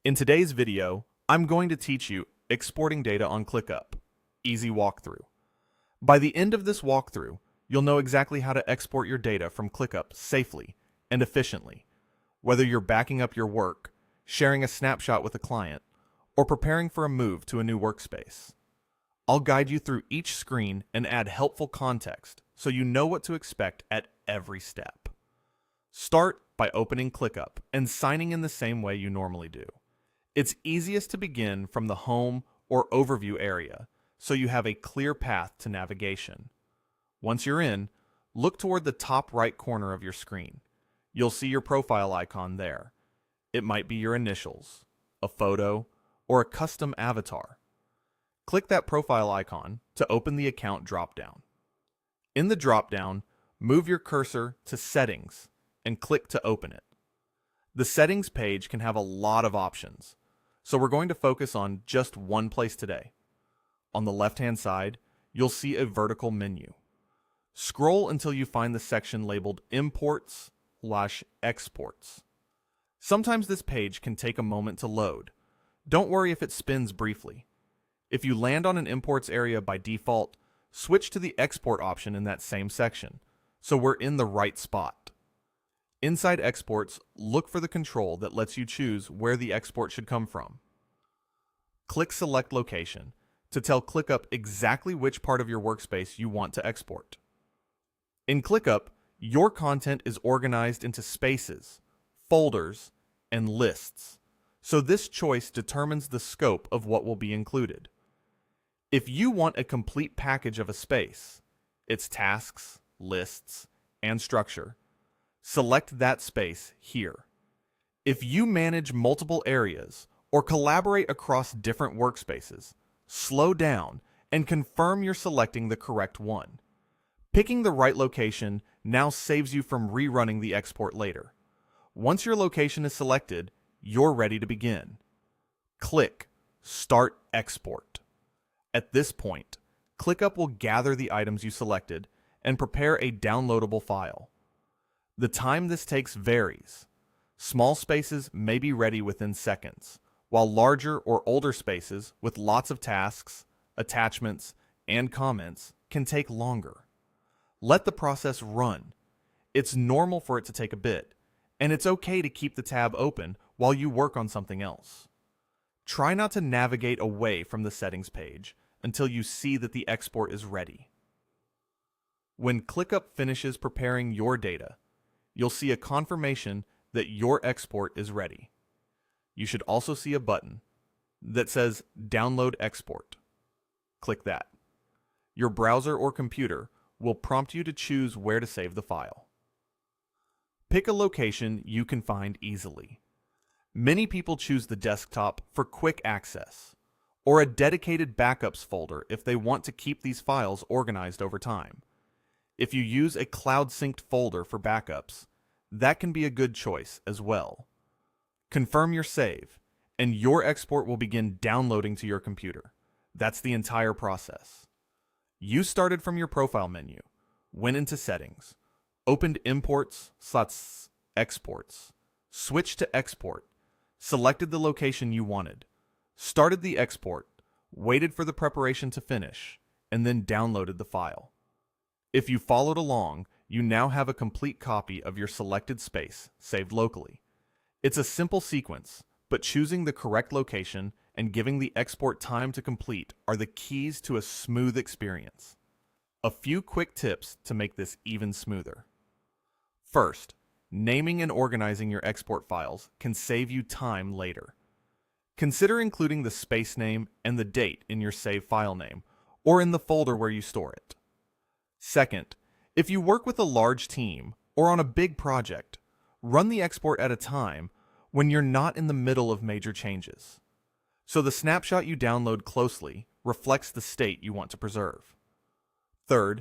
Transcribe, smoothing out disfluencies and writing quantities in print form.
In today's video, I'm going to teach you exporting data on ClickUp. Easy walkthrough. By the end of this walkthrough, you'll know exactly how to export your data from ClickUp safely and efficiently, whether you're backing up your work, sharing a snapshot with a client, or preparing for a move to a new workspace. I'll guide you through each screen and add helpful context so you know what to expect at every step. Start by opening ClickUp and signing in the same way you normally do. It's easiest to begin from the Home or Overview area, so you have a clear path to navigation. Once you're in, look toward the top right corner of your screen. You'll see your profile icon there. It might be your initials, a photo, or a custom avatar. Click that profile icon to open the account dropdown. In the dropdown, move your cursor to Settings and click to open it. The Settings page can have a lot of options, so we're going to focus on just one place today. On the left-hand side, you'll see a vertical menu. Scroll until you find the section labeled Imports/Exports. Sometimes this page can take a moment to load. Don't worry if it spins briefly. If you land on an imports area by default, switch to the export option in that same section, so we're in the right spot. Inside exports, look for the control that lets you choose where the export should come from. Click Select Location to tell ClickUp exactly which part of your workspace you want to export. In ClickUp, your content is organized into spaces, folders, and lists, so this choice determines the scope of what will be included. If you want a complete package of a space, its tasks, lists, and structure, select that space here. If you manage multiple areas or collaborate across different workspaces, slow down and confirm you're selecting the correct one. Picking the right location now saves you from rerunning the export later. Once your location is selected, you're ready to begin. Click Start Export. At this point, ClickUp will gather the items you selected and prepare a downloadable file. The time this takes varies. Small spaces may be ready within seconds, while larger or older spaces with lots of tasks, attachments, and comments can take longer. Let the process run. It's normal for it to take a bit, and it's okay to keep the tab open while you work on something else. Try not to navigate away from the settings page until you see that the export is ready. When ClickUp finishes preparing your data, you'll see a confirmation that your export is ready. You should also see a button that says Download Export. Click that. Your browser or computer will prompt you to choose where to save the file. Pick a location you can find easily. Many people choose the desktop for quick access, or a dedicated backups folder if they want to keep these files organized over time. If you use a cloud-synced folder for backups, that can be a good choice as well. Confirm your save, and your export will begin downloading to your computer. That's the entire process. You started from your profile menu, went into Settings, opened Imports/Exports, switched to Export, selected the location you wanted, started the export, waited for the preparation to finish, and then downloaded the file. If you followed along, you now have a complete copy of your selected space saved locally. It's a simple sequence, but choosing the correct location and giving the export time to complete are the keys to a smooth experience. A few quick tips to make this even smoother. First, naming and organizing your export files can save you time later. Consider including the space name and the date in your save file name, or in the folder where you store it. Second, if you work with a large team or on a big project, run the export at a time when you're not in the middle of major changes, so the snapshot you download closely reflects the state you want to preserve. Third,